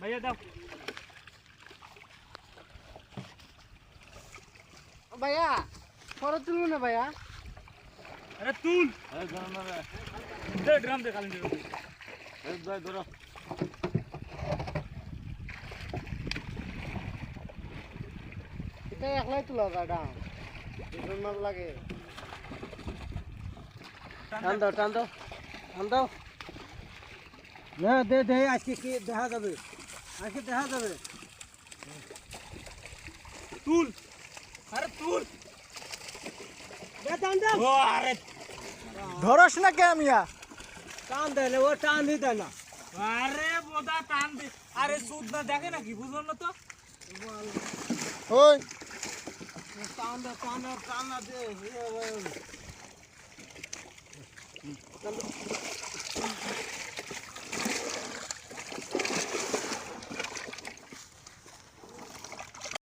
भैया दाओ भैया फरो तुलू ना भैया अरे तूल दे ड्रम दे खाली दे ধরো এটা একলাই তুলো গাড়া দুজন মাল লাগে টান দাও না দে আজকে কি দেখা যাবে तूल अरे तूल দে টান দাও ओ अरे ধরস না কে মিয়া টান দে ও টান দিতে না अरे बोदा टान दे अरे सूद ना देखे ना की बुझो ना तो ওই টান দে দে